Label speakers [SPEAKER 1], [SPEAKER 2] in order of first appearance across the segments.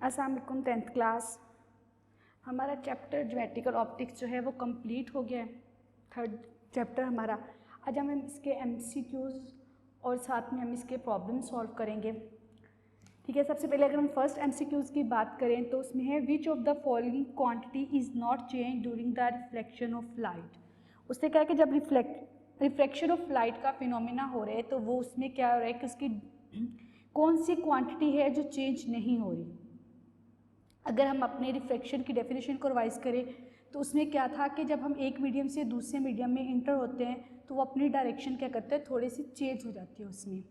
[SPEAKER 1] अस्सलाम वालेकुम 10th class. हमारा चैप्टर ज्योमेट्रिकल ऑप्टिक्स जो है वो कंप्लीट हो गया है, थर्ड चैप्टर हमारा। आज हम इसके एमसीक्यूज़ और साथ में हम इसके प्रॉब्लम सॉल्व करेंगे। ठीक है, सबसे पहले अगर हम फर्स्ट एमसीक्यूज़ की बात करें तो उसमें है which of the following quantity is not change during the reflection of light. उसने कहा कि जब रिफ्लेक्शन ऑफ लाइट का फिनोमिना हो रहा है तो वो उसमें क्या हो रहा है कि उसकी कौन सी क्वांटिटी है जो चेंज नहीं हो रही। अगर हम अपने रिफ्लेक्शन की डेफिनेशन को रिवाइज करें तो उसमें क्या था कि जब हम एक मीडियम से दूसरे मीडियम में इंटर होते हैं तो वो अपनी डायरेक्शन क्या करते हैं, थोड़ी सी चेंज हो जाती है उसमें।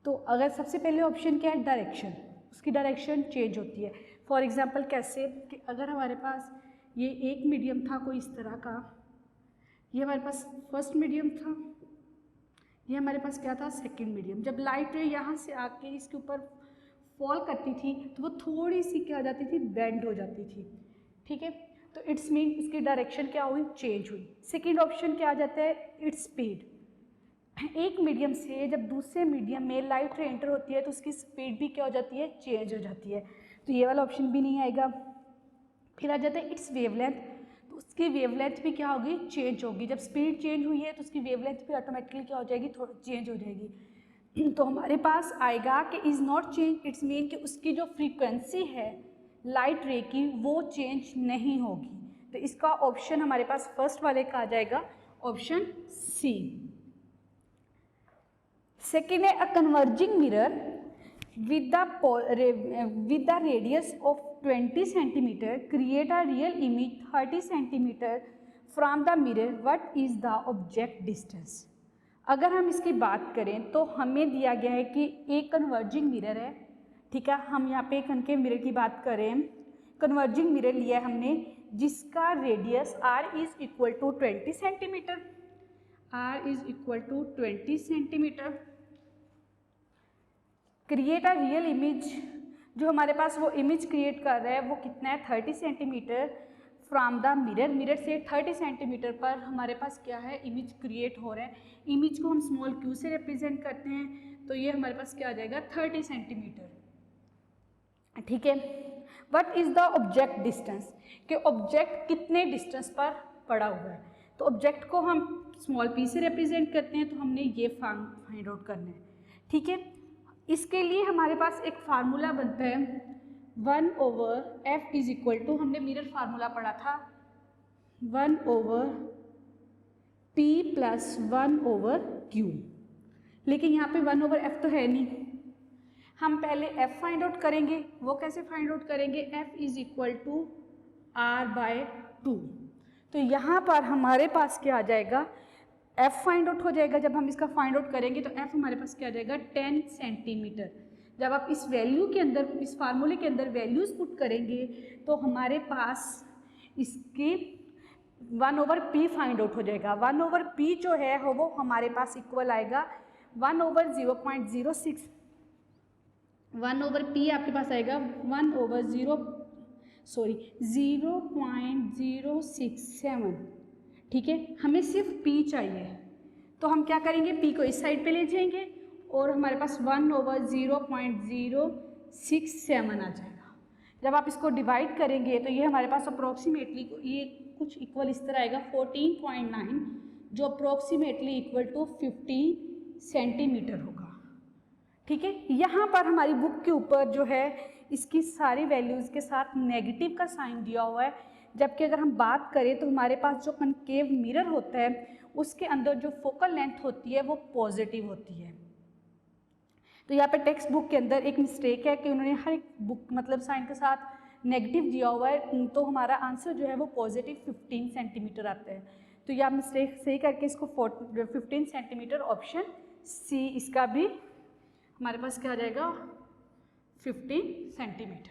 [SPEAKER 1] तो अगर सबसे पहले ऑप्शन क्या है, डायरेक्शन, उसकी डायरेक्शन चेंज होती है। फॉर एग्जांपल कैसे कि अगर हमारे पास ये एक मीडियम था कोई इस तरह का, ये हमारे पास फर्स्ट मीडियम था, ये हमारे पास क्या था, सेकंड मीडियम। जब लाइट रे यहाँ से आके इसके ऊपर फॉल करती थी तो वो थोड़ी सी क्या हो जाती थी, बेंड हो जाती थी। ठीक है, तो इट्स मीन इसकी डायरेक्शन क्या हुई, चेंज हुई। सेकंड ऑप्शन क्या आ जाता है, इट्स स्पीड। एक मीडियम से जब दूसरे मीडियम में लाइट रे एंटर होती है तो उसकी स्पीड भी क्या हो जाती है, चेंज हो जाती है। तो ये वाला ऑप्शन भी नहीं आएगा। फिर आ जाता है इट्स वेवलेंथ, तो उसकी वेवलेंथ भी क्या होगी, चेंज होगी। जब स्पीड चेंज हुई है तो उसकी वेवलेंथ भी ऑटोमेटिकली क्या हो जाएगी, थोड़ा चेंज हो जाएगी। तो हमारे पास आएगा कि is not change, it's mean कि उसकी जो फ्रीक्वेंसी है लाइट रे की वो चेंज नहीं होगी। तो इसका ऑप्शन हमारे पास फर्स्ट वाले का आ जाएगा, ऑप्शन सी। सेकेंड है a converging mirror with the radius of 20 centimeter create a real image 30 centimeter from the mirror. What is the object distance? अगर हम इसकी बात करें तो हमें दिया गया है कि एक कन्वर्जिंग मिरर है। ठीक है, हम यहाँ पे कनकेव मिरर की बात करें, कन्वर्जिंग मिरर लिया है हमने जिसका radius r is equal to 20 centimetre, r is equal to 20 centimetre. Create a real image, जो हमारे पास वो इमेज क्रिएट कर रहा है वो कितना है, 30 centimetre from the mirror. Mirror से 30 सेंटीमीटर पर हमारे पास क्या है, इमेज क्रिएट हो रहा है। इमेज को हम स्मॉल क्यू से रिप्रेजेंट करते हैं तो ये हमारे पास क्या आ जाएगा, 30 सेंटीमीटर। ठीक है, what is the object distance, कि ऑब्जेक्ट कितने डिस्टेंस पर पड़ा हुआ है। तो ऑब्जेक्ट को हम स्मॉल पी से रिप्रेजेंट करते हैं तो हमने ये फाइंड आउट करना है। ठीक है, इसके लिए हमारे पास एक फार्मूला बनता है 1/f इज इक्वल टू, हमने मिरर फार्मूला पढ़ा था 1/p प्लस 1/q। लेकिन यहाँ पे 1/f तो है नहीं, हम पहले f फाइंड आउट करेंगे। वो कैसे फाइंड आउट करेंगे, f is equal to r/2। तो यहाँ पर हमारे पास क्या आ जाएगा, f फाइंड आउट हो जाएगा। जब हम इसका फाइंड आउट करेंगे तो f हमारे पास क्या आ जाएगा, 10 सेंटीमीटर। जब आप इस वैल्यू के अंदर, इस फार्मूले के अंदर वैल्यूज पुट करेंगे तो हमारे पास इसकी 1/p फाइंड आउट हो जाएगा। 1/p जो है वो हमारे पास इक्वल आएगा 1/0.06, 1/p आपके पास आएगा 0.067। ठीक है, हमें सिर्फ p चाहिए तो हम क्या करेंगे, p को इस साइड पे ले जाएंगे और हमारे पास 1/0.067 आ जाएगा। जब आप इसको डिवाइड करेंगे तो ये हमारे पास अप्रोक्सीमेटली ये कुछ इक्वल इस तरह आएगा 14.9, जो अप्रोक्सीमेटली इक्वल टू 15 सेंटीमीटर होगा। ठीक है, यहाँ पर हमारी बुक के ऊपर जो है इसकी सारी वैल्यूज़ के साथ नेगेटिव का साइन दिया हुआ है, जबकि अगर हम बात करें तो हमारे पास जो कनकेव मिरर होता है उसके अंदर जो फोकल लेंथ होती है वो पॉजिटिव होती है। तो यहाँ पे टेक्स्ट बुक के अंदर एक मिस्टेक है कि उन्होंने हर एक बुक मतलब साइन के साथ नेगेटिव दिया हुआ है, तो हमारा आंसर जो है वो पॉजिटिव 15 सेंटीमीटर आता है। तो यह मिस्टेक सही करके इसको 15 सेंटीमीटर, ऑप्शन सी इसका भी हमारे पास क्या आ जाएगा, 15 सेंटीमीटर।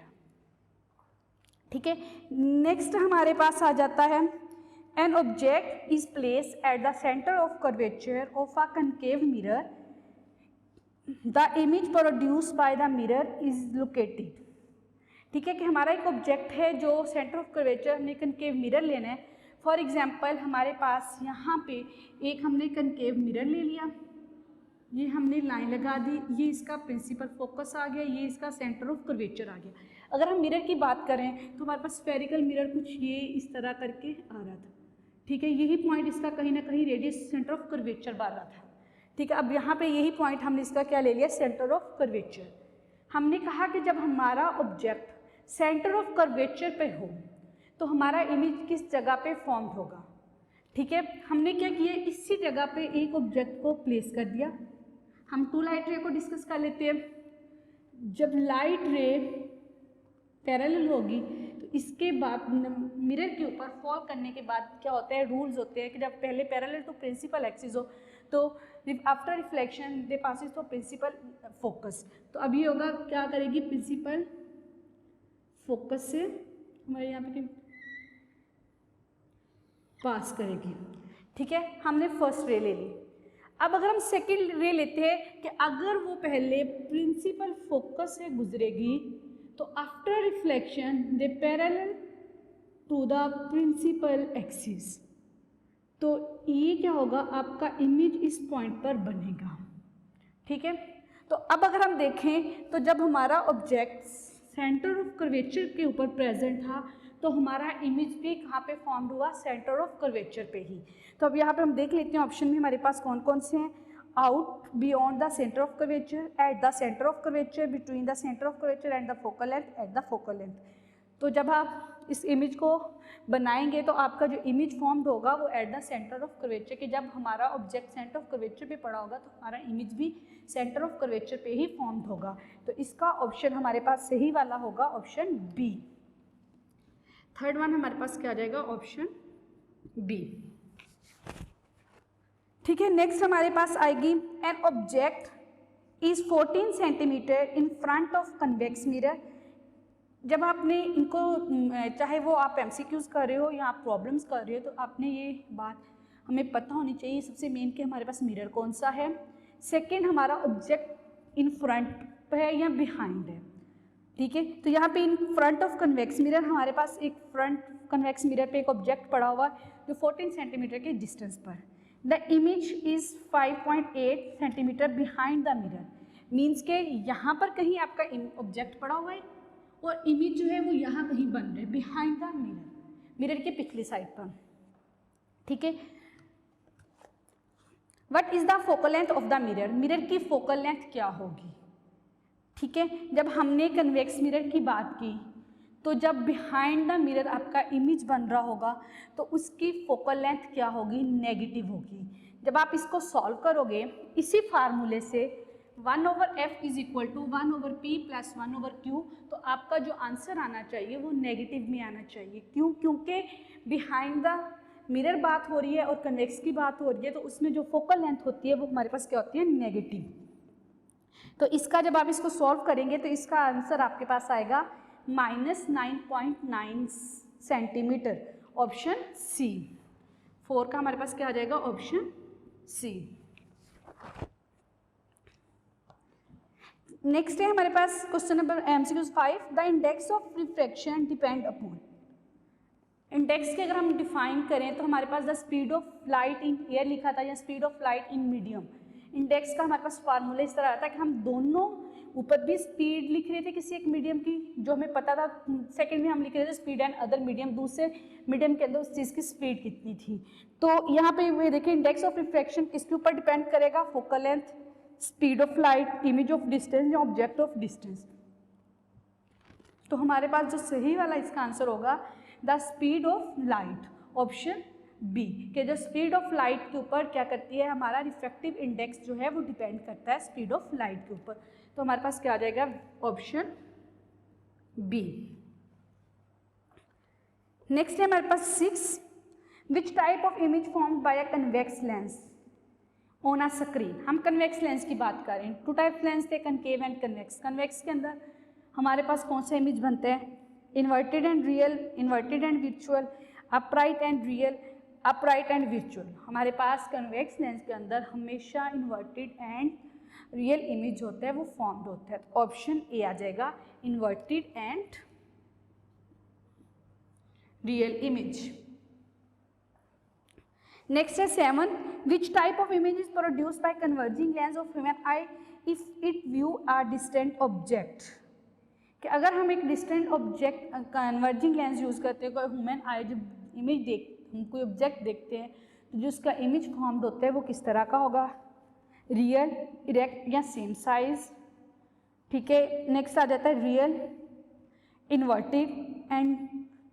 [SPEAKER 1] ठीक है, नेक्स्ट हमारे पास आ जाता है an object is place at the centre of curvature of a concave mirror, the image produce by the mirror is located. ठीक है, कि हमारा एक ऑब्जेक्ट है जो सेंटर ऑफ कर्वेचर, हमने कनकेव मिरर लेना है। फॉर एग्जांपल हमारे पास यहाँ पे एक हमने कनकेव मिरर ले लिया, ये हमने लाइन लगा दी, ये इसका प्रिंसिपल फोकस आ गया, ये इसका सेंटर ऑफ कर्वेचर आ गया। अगर हम मिरर की बात करें तो हमारे पास स्फेरिकल मिरर कुछ ये इस तरह करके आ रहा था, ठीक है, यही पॉइंट इसका कहीं ना कहीं रेडियस सेंटर ऑफ कर्वेचर बन रहा था, ठीक है। अब यहाँ पे यही पॉइंट हमने इसका क्या ले लिया, सेंटर ऑफ कर्वेचर। हमने कहा कि जब हमारा ऑब्जेक्ट सेंटर ऑफ कर्वेचर पे हो तो हमारा इमेज किस जगह पे फॉर्म होगा, ठीक है। हमने क्या किया, इसी जगह पे एक ऑब्जेक्ट को प्लेस कर दिया। हम टू लाइट रे को डिस्कस कर लेते हैं। जब लाइट रे पैरेलल होगी तो इसके बाद मिरर के ऊपर फॉल करने के बाद क्या होता है, रूल्स होते हैं कि जब पहले पैरेलल टू प्रिंसिपल एक्सिस हो तो after reflection they passes to principal focus. तो अभी होगा क्या करेगी, प्रिंसिपल फोकस से हमारे यहाँ पे पास करेगी, ठीक है। हमने फर्स्ट रे ले ली। अब अगर हम सेकंड रे लेते हैं कि अगर वो पहले प्रिंसिपल फोकस से गुजरेगी तो after reflection they parallel to the principal axis, तो ये क्या होगा, आपका इमेज इस पॉइंट पर बनेगा, ठीक है। तो अब अगर हम देखें तो जब हमारा ऑब्जेक्ट सेंटर ऑफ कर्वेचर के ऊपर प्रेजेंट था तो हमारा इमेज भी कहाँ पे फॉर्म हुआ, सेंटर ऑफ कर्वेचर पे ही। तो अब यहाँ पे हम देख लेते हैं ऑप्शन में हमारे पास कौन कौन से हैं। Out beyond the centre of curvature, at the centre of curvature, between the centre of curvature and the focal length, at the focal length. तो जब आप इस इमेज को बनाएंगे तो आपका जो इमेज फॉर्म्ड होगा वो at the centre of curvature के, जब हमारा ऑब्जेक्ट सेंटर ऑफ कर्वेचर पे पड़ा होगा तो हमारा इमेज भी सेंटर ऑफ कर्वेचर पे ही फॉर्म्ड होगा। तो इसका ऑप्शन हमारे पास सही वाला होगा ऑप्शन बी। थर्ड वन हमारे पास क्या आ जाएगा, ऑप्शन बी, ठीक है। नेक्स्ट हमारे पास आएगी an object is 14 centimetre in front of convex mirror. जब आपने इनको, चाहे वो आप एमसीक्यूज कर रहे हो या आप प्रॉब्लम्स कर रहे हो, तो आपने ये बात हमें पता होनी चाहिए सबसे मेन कि हमारे पास मिरर कौन सा है, सेकेंड हमारा ऑब्जेक्ट इन फ्रंट पे है या बिहाइंड है, ठीक है। तो यहाँ पे in front of convex mirror हमारे पास एक फ्रंट कन्वेक्स मिरर पे एक ऑब्जेक्ट पड़ा हुआ है जो 14 सेंटीमीटर के डिस्टेंस पर। The image is 5.8 centimetre behind the mirror, means के यहाँ पर कहीं आपका ऑब्जेक्ट पड़ा हुआ है और इमेज जो है वो यहाँ कहीं बन रहा है बिहाइंड द मिरर, मिरर के पिछली साइड पर, ठीक है। What is the focal length of the mirror, mirror की फोकल लेंथ क्या होगी, ठीक है। जब हमने कन्वेक्स मिरर की बात की तो जब बिहाइंड द मिरर आपका इमेज बन रहा होगा तो उसकी फोकल लेंथ क्या होगी, नेगेटिव होगी। जब आप इसको सॉल्व करोगे इसी फार्मूले से 1/f is equal to 1/p plus 1/q, तो आपका जो आंसर आना चाहिए वो नेगेटिव में आना चाहिए। क्यों, क्योंकि बिहाइंड द मिरर बात हो रही है और कन्वेक्स की बात हो रही है, तो उसमें जो फोकल लेंथ होती है वो हमारे पास क्या होती है, नेगेटिव। तो इसका जब आप इसको सॉल्व करेंगे तो इसका आंसर आपके पास आएगा -9.9 सेंटीमीटर, ऑप्शन सी। 4 का हमारे पास क्या आ जाएगा, ऑप्शन सी। नेक्स्ट है हमारे पास question number MCQ 5, the index of refraction depend upon. Index के अगर हम डिफाइन करें तो हमारे पास the speed of light in air लिखा था या speed of light in medium. Index का हमारे पास फार्मूला इस तरह आता है कि हम दोनों ऊपर भी स्पीड लिख रहे थे किसी एक मीडियम की जो हमें पता था, सेकंड में हम लिख रहे थे स्पीड एंड अदर मीडियम, दूसरे मीडियम के अंदर उस चीज़ की स्पीड कितनी थी। तो यहाँ पे देखिए इंडेक्स ऑफ रिफ्रैक्शन किसके ऊपर डिपेंड करेगा, focal length, speed of light, image of distance या ऑब्जेक्ट ऑफ डिस्टेंस। तो हमारे पास जो सही वाला इसका आंसर होगा the speed of light, option B, कि जो स्पीड ऑफ लाइट के ऊपर क्या करती है, हमारा रिफ्रैक्टिव इंडेक्स जो है वो डिपेंड करता है स्पीड ऑफ लाइट के ऊपर। तो हमारे पास क्या आ जाएगा, ऑप्शन बी। नेक्स्ट है हमारे पास 6, which type of image formed by a convex lens on a screen. हम कन्वेक्स लेंस की बात कर रहे हैं, 2 टाइप लेंस थे, कनकेव एंड कन्वेक्स। कन्वेक्स के अंदर हमारे पास कौन सा इमेज बनते हैं, inverted and real, inverted and virtual, upright and real, upright and virtual. हमारे पास कन्वेक्स लेंस के अंदर हमेशा इन्वर्टेड एंड रियल इमेज होता है, वो फॉर्म्ड होता है। तो ऑप्शन ए आ जाएगा, inverted and real image. Next है 7, which type of image is produced by converging lens of human I if it view a distant object. कि अगर हम एक distant object converging lens use करते हैं, कोई ह्यूमन आई जब इमेज हम कोई ऑब्जेक्ट देखते हैं तो जो उसका इमेज फॉर्म्ड होता है वो किस तरह का होगा, रियल, इरेक्ट या सेम साइज। ठीक है, नेक्स्ट आ जाता है रियल, इन्वर्टेड एंड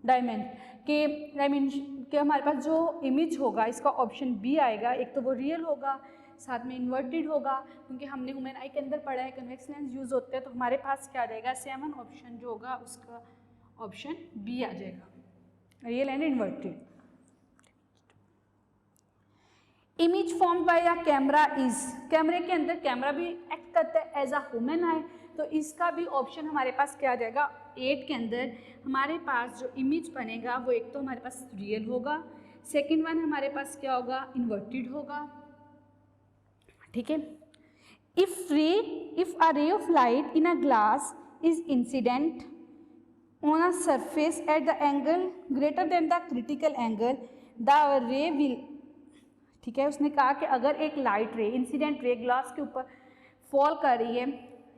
[SPEAKER 1] डायमेंशन के हमारे पास जो इमेज होगा इसका ऑप्शन बी आएगा। एक तो वो रियल होगा, साथ में इन्वर्टेड होगा, क्योंकि हमने ह्यूमन आई के अंदर पढ़ा है कन्वेक्स लेंस यूज़ होते हैं, तो हमारे पास क्या आ जाएगा, 7 ऑप्शन जो होगा उसका ऑप्शन बी आ जाएगा, real and inverted. Image form by a camera is, कैमरे के अंदर कैमरा भी एक्ट करता है एज अ ह्यूमन आई, तो इसका भी ऑप्शन हमारे पास क्या आ जाएगा, 8 के अंदर हमारे पास जो इमेज बनेगा वो एक तो हमारे पास रियल होगा, सेकंड वन हमारे पास क्या होगा, इन्वर्टेड होगा। ठीक है, if a ray of light in a glass is incident on a surface at the angle greater than the critical angle the रे विल, ठीक है, उसने कहा कि अगर एक लाइट रे, इंसिडेंट रे ग्लास के ऊपर फॉल कर रही है,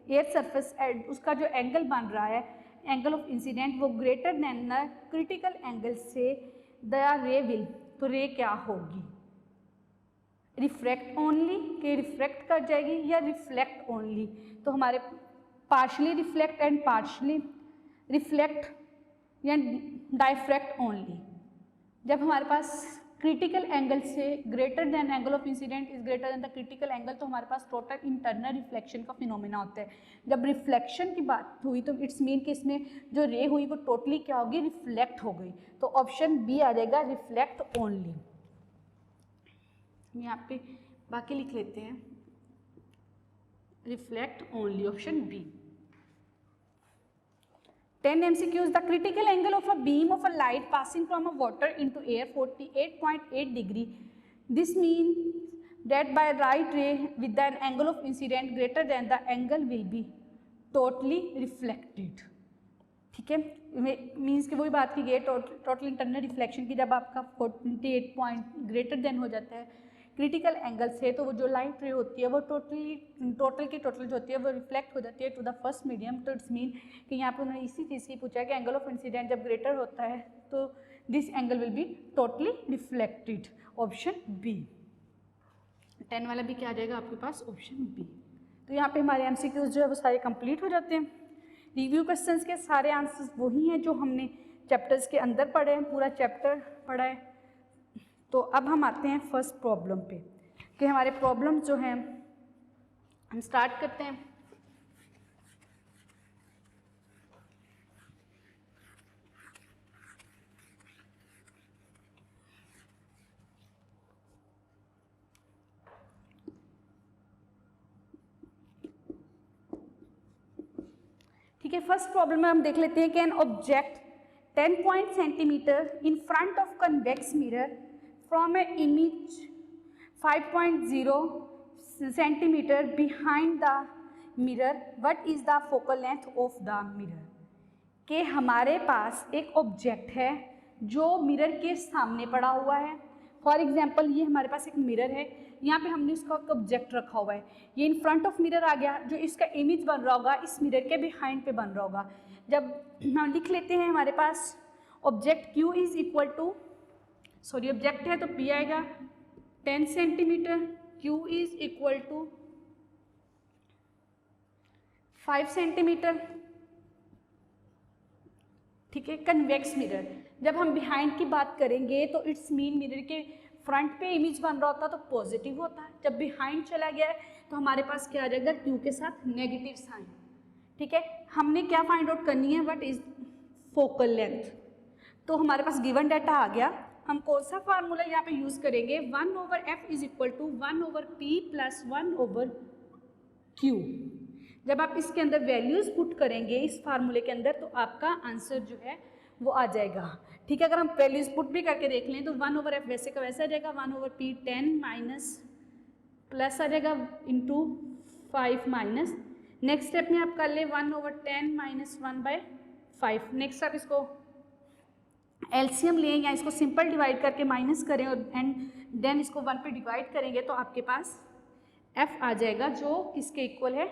[SPEAKER 1] एयर सरफेस एट उसका जो एंगल बन रहा है, एंगल ऑफ इंसिडेंट वो greater than the critical angle से, द रे विल, तो रे क्या होगी, रिफ्रैक्ट ओनली, के रिफ्रैक्ट कर जाएगी या रिफ्लेक्ट ओनली, तो हमारे partially reflect and partially reflect या डायफ्रैक्ट ओनली। जब हमारे पास क्रिटिकल एंगल से greater than angle of incident is greater than the critical angle, तो हमारे पास टोटल इंटरनल रिफ्लेक्शन का फिनोमेना होता है। जब रिफ्लेक्शन की बात हुई तो इट्स मीन कि इसमें जो रे हुई वो टोटली क्या होगी, रिफ्लेक्ट हो गई, तो ऑप्शन बी आ जाएगा, रिफ्लेक्ट ओनली। यहाँ पे बाकी लिख लेते हैं, reflect only, option B. 10 MCQs. The critical angle of a beam of a light passing from a water into air 48.8 degree. This means that by right ray with an angle of incident greater than the angle will be totally reflected. ठीक है, means कि वही बात की गई total internal reflection की, जब आपका 48 पॉइंट ग्रेटर देन हो जाता है क्रिटिकल एंगल से, तो वो जो लाइट रे होती है वो टोटल की टोटल जो होती है वो रिफ्लेक्ट हो जाती है टू द फर्स्ट मीडियम। तो इट्स मीन कि यहाँ पे उन्होंने इसी चीज़ की पूछा है कि एंगल ऑफ इंसिडेंट जब ग्रेटर होता है तो this angle will be totally reflected, option B. 10 वाला भी क्या आ जाएगा आपके पास, ऑप्शन बी। तो यहाँ पे हमारे MCQs जो है वो सारे कंप्लीट हो जाते हैं। रिव्यू क्वेश्चंस के सारे आंसर्स वही हैं जो हमने चैप्टर्स के अंदर पढ़े हैं, पूरा चैप्टर पढ़ा है। तो अब हम आते हैं फर्स्ट प्रॉब्लम पे कि हमारे प्रॉब्लम जो हैं हम स्टार्ट करते हैं। ठीक है, फर्स्ट प्रॉब्लम में हम देख लेते हैं कि an object 10 centimetre in front of convex mirror from an image 5.0 centimeter behind the mirror, what is the focal length of the mirror? कि हमारे पास एक ऑब्जेक्ट है जो मिरर के सामने पड़ा हुआ है। फॉर एग्जांपल ये हमारे पास एक मिरर है, यहाँ पे हमने उसका ऑब्जेक्ट रखा हुआ है, ये इन फ्रंट ऑफ मिरर आ गया, जो इसका इमेज बन रहा होगा इस मिरर के बिहाइंड पे बन रहा होगा। जब हम लिख लेते हैं हमारे पास object Q is equal to, sorry object है तो P आएगा 10 centimetre, Q is equal to 5 centimetre. ठीक है, कन्वेक्स मिरर, जब हम बिहाइंड की बात करेंगे तो इट्स मीन मिरर के फ्रंट पे इमेज बन रहा होता तो पॉजिटिव होता है, जब बिहाइंड चला गया है तो हमारे पास क्या आ जाएगा, Q के साथ नेगेटिव साइन। ठीक है, हमने क्या फाइंड आउट करनी है, व्हाट इज फोकल लेंथ। तो हमारे पास गिवन डाटा आ गया, हम कौन सा फार्मूला यहाँ पे यूज करेंगे, 1/f is equal to 1/p plus 1/q। जब आप इसके अंदर वैल्यूज पुट करेंगे इस फार्मूले के अंदर तो आपका आंसर जो है वो आ जाएगा। ठीक है, अगर हम वैल्यूज पुट भी करके देख लें तो 1/f वैसे का वैसा आ जाएगा, 1/p 10 माइनस प्लस आ जाएगा इंटू 5 माइनस, नेक्स्ट स्टेप में आप कर ले 1/10 माइनस 1/5। नेक्स्ट आप इसको एलसीएम लें या इसको सिंपल डिवाइड करके माइनस करें और एंड देन इसको 1 पे डिवाइड करेंगे तो आपके पास f आ जाएगा जो किसके इक्वल है,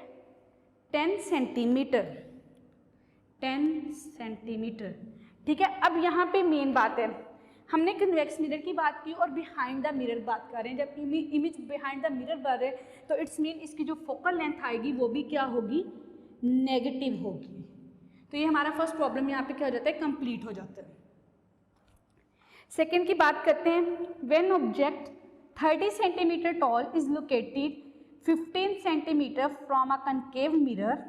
[SPEAKER 1] 10 सेंटीमीटर। 10 सेंटीमीटर। ठीक है, अब यहाँ पे मेन बात है, हमने कन्वेक्स मिरर की बात की और बिहाइंड द मिरर बात कर रहे हैं। जब इमेज बिहाइंड द मिरर बढ़ रहे हैं तो इट्स मीन इसकी जो फोकल लेंथ आएगी वो भी क्या होगी, नेगेटिव होगी। तो ये हमारा फर्स्ट प्रॉब्लम यहाँ पे क्या हो जाता है, कंप्लीट हो जाता है। सेकेंड की बात करते हैं, when object 30 centimetre tall is located 15 centimetre from a concave mirror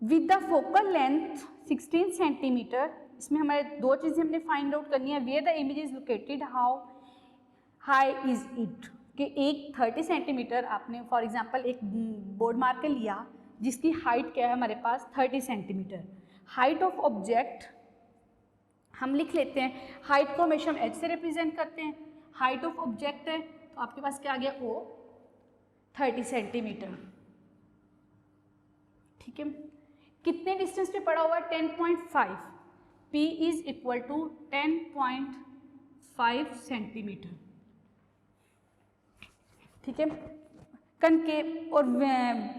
[SPEAKER 1] with the focal length 16 centimetre. इसमें हमारे दो चीज़ें हमने फाइंड आउट करनी है, where the image is located, how high is it. कि एक 30 सेंटीमीटर आपने फॉर एग्जांपल एक बोर्ड मार्कर लिया जिसकी हाइट क्या है हमारे पास 30 सेंटीमीटर। हाइट ऑफ ऑब्जेक्ट हम लिख लेते हैं, हाइट को हमेशा हम h से रिप्रेजेंट करते हैं। हाइट ऑफ ऑब्जेक्ट है तो आपके पास क्या आ गया, O 30 सेंटीमीटर। ठीक है, कितने डिस्टेंस पे पड़ा हुआ है, 10.5। P is equal to 10.5 centimetre. ठीक है, कनकेव और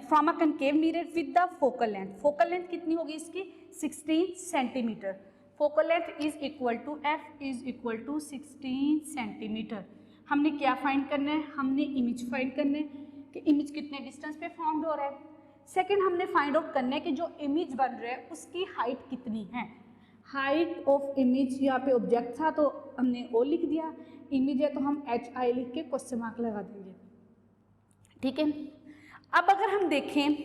[SPEAKER 1] from a concave mirror with the focal length, focal length कितनी होगी इसकी 16 centimetre. Focal length is equal to F is equal to 16 centimetre. हमने क्या फाइंड करना है, हमने इमेज फाइंड करना है कि इमेज कितने डिस्टेंस पे फॉर्म्ड हो रहा है। सेकंड हमने फाइंड आउट करना है कि जो इमेज बन रहा है उसकी हाइट कितनी है। हाइट ऑफ इमेज, यहाँ पे ऑब्जेक्ट था तो हमने O लिख दिया, इमेज है तो हम HI लिख के क्वेश्चन मार्क लगा देंगे। ठीक है, अब अगर हम देखें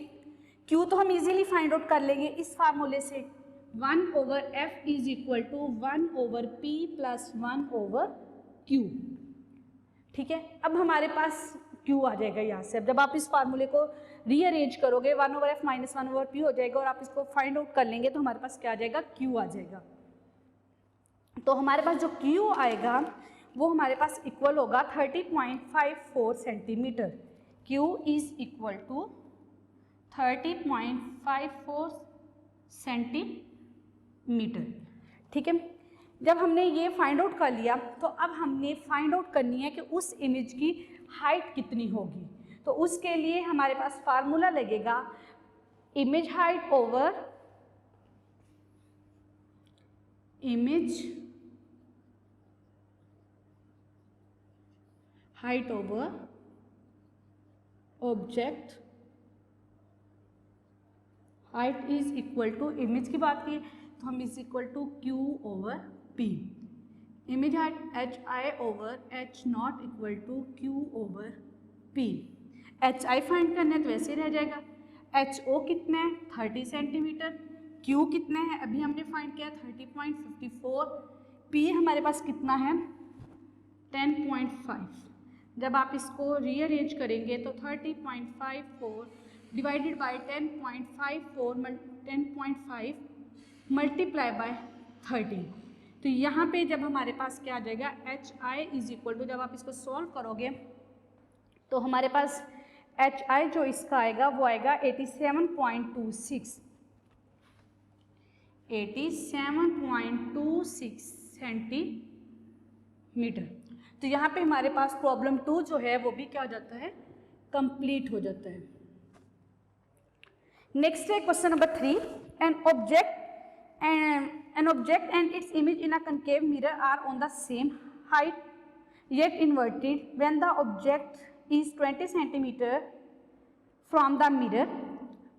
[SPEAKER 1] Q तो हम इजीली फाइंड आउट कर लेंगे इस फार्मूले से, 1/f is equal to 1/p plus 1/q। ठीक है, अब हमारे पास Q आ जाएगा यहाँ से। अब जब आप इस फार्मूले को रीअरेंज करोगे 1/f माइनस 1/p हो जाएगा और आप इसको फाइंड आउट कर लेंगे तो हमारे पास क्या आ जाएगा, Q आ जाएगा। तो हमारे पास जो Q आएगा वो हमारे पास इक्वल होगा 30.54 centimetre. Q is equal to 30.54 centimetre. ठीक है, जब हमने ये फाइंड आउट कर लिया तो अब हमने फाइंड आउट करनी है कि उस इमेज की हाइट कितनी होगी। तो उसके लिए हमारे पास फार्मूला लगेगा image height over image height over object height is equal to, image की बात की तो हम is equal to Q over P। Image height HI over H naught equal to Q over P। HI find करना है तो वैसे रह जाएगा। HO कितना है 30 सेंटीमीटर, Q कितना है अभी हमने फाइंड किया 30.54, P हमारे पास कितना है 10.5। जब आप इसको रीअरेंज करेंगे तो 30.54 डिवाइडेड बाय 10.5 मल्टीप्लाई बाय 30। तो यहाँ पे जब हमारे पास क्या आ जाएगा HI इज इक्वल टू, जब आप इसको सॉल्व करोगे तो हमारे पास HI जो इसका आएगा वो आएगा 87.26 सेंटीमीटर। तो यहाँ पे हमारे पास प्रॉब्लम 2 जो है वो भी क्या हो जाता है, कंप्लीट हो जाता है। नेक्स्ट है question number 3, an object and its image in a concave mirror are on the same height yet inverted when the object is 20 centimeter from the mirror,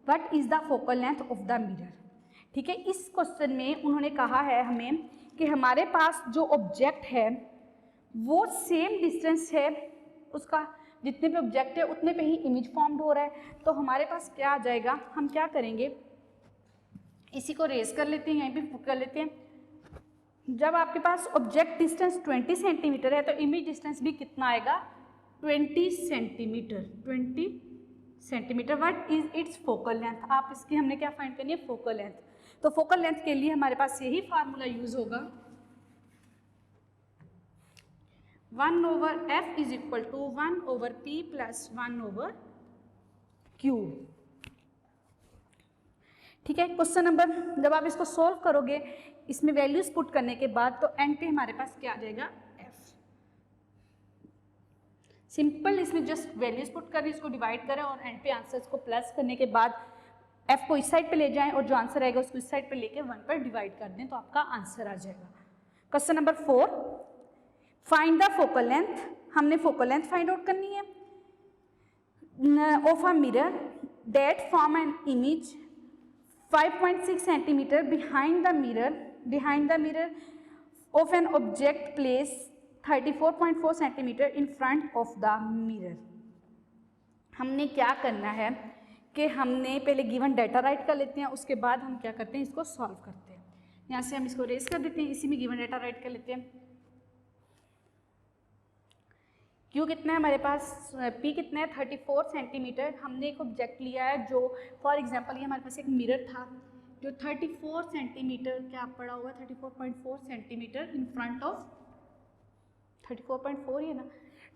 [SPEAKER 1] what is the focal length of the mirror। ठीक है, इस question में उन्होंने कहा है हमें कि हमारे पास जो ऑब्जेक्ट है वो सेम डिस्टेंस है, उसका जितने पे ऑब्जेक्ट है उतने पे ही इमेज फॉर्म्ड हो रहा है। तो हमारे पास क्या आ जाएगा, हम क्या करेंगे इसी को रेज कर लेते हैं, यहीं पे पुट कर लेते हैं। जब आपके पास ऑब्जेक्ट डिस्टेंस 20 सेंटीमीटर है तो इमेज डिस्टेंस भी कितना आएगा 20 centimetre. What is it's focal length, आप इसकी हमने क्या फाइंड करनी है, फोकल लेंथ। तो फोकल लेंथ के लिए हमारे पास यही फार्मूला यूज होगा, 1/f is equal to 1/p plus 1/q। ठीक है, क्वेश्चन नंबर, जब आप इसको सॉल्व करोगे इसमें वैल्यूज पुट करने के बाद तो एंड पे हमारे पास क्या आ जाएगा f। सिंपल, इसमें जस्ट वैल्यूज पुट करें, इसको डिवाइड करें और एंड पे आंसर्स को प्लस करने के बाद एफ को इस साइड पे ले जाएं और जो आंसर आएगा उसको इस साइड पे लेके 1 पर डिवाइड कर दें तो आपका आंसर आ जाएगा। Question number 4, find the focal length. हमने फोकल लेंथ फाइंड आउट करनी है of a mirror that form an image 5.6 centimetre behind the mirror of an object placed 34.4 centimetre in front of the mirror। हमने क्या करना है कि हमने पहले गिवन डाटा राइट कर लेते हैं, उसके बाद हम क्या करते हैं, इसको सॉल्व करते हैं। यहाँ से हम इसको रेस कर देते हैं, इसी में गिवन डाटा राइट कर लेते हैं। क्यू कितना है हमारे पास, पी कितना है 34 सेंटीमीटर। हमने एक ऑब्जेक्ट लिया है जो फॉर एग्जांपल ये हमारे पास एक मिरर था जो 34 सेंटीमीटर क्या पड़ा हुआ है, 34.4 सेंटीमीटर इन फ्रंट ऑफ 34.4 ये ना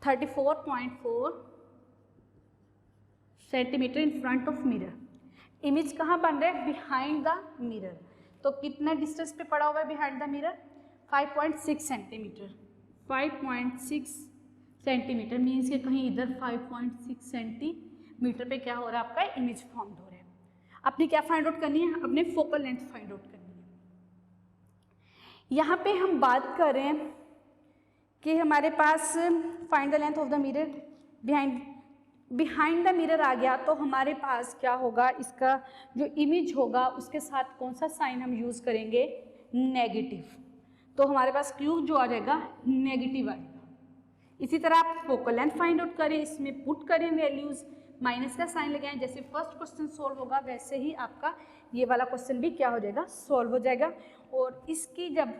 [SPEAKER 1] 34.4 centimetre in front of mirror. Image कहाँ बन रहा है, बिहाइंड द मिरर। तो कितना डिस्टेंस पे पड़ा हुआ है behind the mirror, 5.6 centimetre. 5.6 centimetre means कि कहीं इधर 5.6 सेंटीमीटर पे क्या हो रहा है, आपका इमेज फॉर्म हो रहा है। अपनी क्या फाइंड आउट करनी है, अपने फोकल लेंथ फाइंड आउट करनी है। यहाँ पे हम बात कर रहे हैं कि हमारे पास find the length of the mirror behind the mirror आ गया तो हमारे पास क्या होगा, इसका जो इमेज होगा उसके साथ कौन सा साइन हम यूज़ करेंगे, नेगेटिव। तो हमारे पास क्यू जो आ जाएगा नेगेटिव आएगा। इसी तरह आप फोकल लेंथ फाइंड आउट करें, इसमें पुट करें वैल्यूज़, माइनस का साइन लगाएं। जैसे फर्स्ट क्वेश्चन सॉल्व होगा वैसे ही आपका ये वाला क्वेश्चन भी क्या हो जाएगा, सॉल्व हो जाएगा। और इसकी जब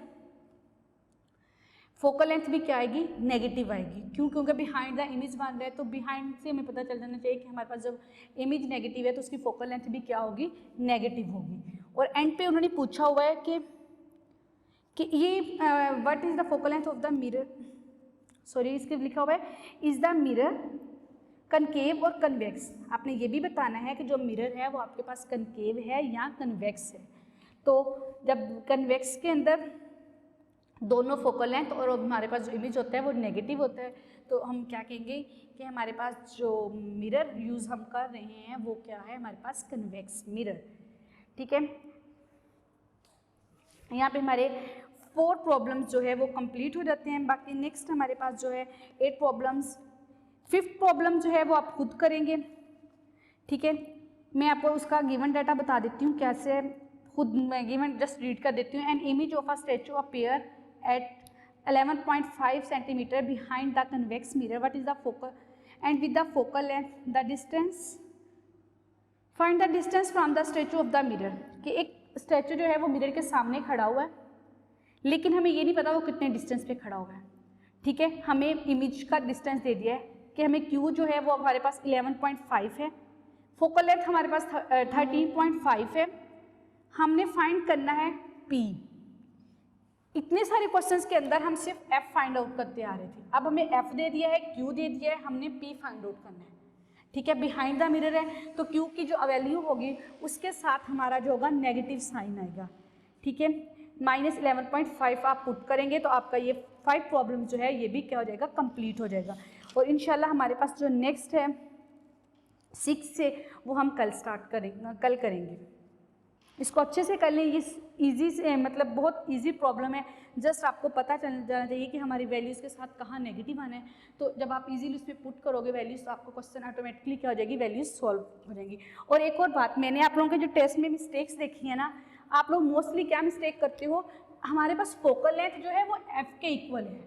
[SPEAKER 1] फोकल लेंथ भी क्या आएगी, नेगेटिव आएगी। क्यों, क्योंकि बिहाइंड द इमेज बन रहा है तो बिहाइंड से हमें पता चल जाना चाहिए कि हमारे पास जब इमेज नेगेटिव है तो उसकी फोकल लेंथ भी क्या होगी, नेगेटिव होगी। और एंड पे उन्होंने पूछा हुआ है कि ये what is the focal length of the mirror, sorry इसके लिखा हुआ है इज द मिरर कनकेव और कन्वेक्स। आपने ये भी बताना है कि जो मिरर है वो आपके पास कनकेव है या कन्वेक्स है। तो जब कन्वेक्स के अंदर दोनों फोकल लेंथ और हमारे पास जो इमेज होता है वो नेगेटिव होता है, तो हम क्या कहेंगे कि हमारे पास जो मिरर यूज़ हम कर रहे हैं वो क्या है, हमारे पास कन्वेक्स मिरर। ठीक है, यहाँ पे हमारे 4 प्रॉब्लम्स जो है वो कंप्लीट हो जाते हैं। बाकी नेक्स्ट हमारे पास जो है 8 प्रॉब्लम्स। 5th प्रॉब्लम जो है वो आप खुद करेंगे। ठीक है, मैं आपको उसका गिवन डाटा बता देती हूँ कैसे, खुद मैं गिवन जस्ट रीड कर देती हूँ। An image of a statue appear at 11.5 centimeter behind the convex mirror. What is the focal and with the focal length the distance, find the distance from the statue of the mirror। कि एक statue जो है वो mirror के सामने खड़ा हुआ है लेकिन हमें ये नहीं पता वो कितने डिस्टेंस पे खड़ा हुआ है। ठीक है, हमें इमेज का डिस्टेंस दे दिया है कि हमें क्यू जो है वो हमारे पास 11.5 है, फोकल लेंथ हमारे पास 13.5 है, हमने फाइंड करना है पी। इतने सारे क्वेश्चंस के अंदर हम सिर्फ एफ फाइंड आउट करते आ रहे थे, अब हमें एफ दे दिया है, क्यू दे दिया है, हमने पी फाइंड आउट करना है। ठीक है, बिहाइंड द मिरर है तो क्यू की जो वैल्यू होगी उसके साथ हमारा जो होगा नेगेटिव साइन आएगा। ठीक है, -11.5 आप पुट करेंगे तो आपका ये 5 प्रॉब्लम जो है ये भी क्या हो जाएगा, कंप्लीट हो जाएगा। और इंशाल्लाह हमारे पास जो नेक्स्ट है 6 से वो हम कल स्टार्ट करेंगे, कल करेंगे। इसको अच्छे से कर लें, ये इजी से मतलब बहुत इजी प्रॉब्लम है। जस्ट आपको पता चल जाना चाहिए कि हमारी वैल्यूज़ के साथ कहाँ नेगेटिव आना है। तो जब आप इजीली उसमें पुट करोगे वैल्यूज़ तो आपको क्वेश्चन ऑटोमेटिकली क्या हो जाएगी, वैल्यूज़ सॉल्व हो जाएंगी। और एक और बात, मैंने आप लोगों के जो टेस्ट में मिस्टेक्स देखी है ना, आप लोग मोस्टली क्या मिस्टेक करते हो, हमारे पास फोकल लेंथ जो है वो एफ के इक्वल है,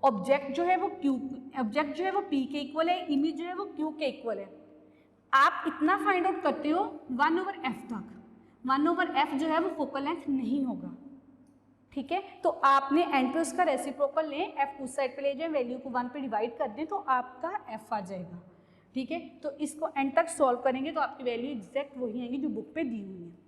[SPEAKER 1] ऑब्जेक्ट जो है वो पी के इक्वल है, इमेज जो है वो क्यू के इक्वल है। आप इतना फाइंड आउट करते हो 1/f तक, 1/f जो है वो फोकल लेंथ नहीं होगा। ठीक है, तो आपने एंड पे उसका रेसिप्रोकल लें, f उस साइड पे ले जाएं, वैल्यू को 1 पे डिवाइड कर दें तो आपका f आ जाएगा। ठीक है, तो इसको एंड तक सॉल्व करेंगे तो आपकी वैल्यू एग्जैक्ट वही आएंगी जो बुक पे दी हुई है।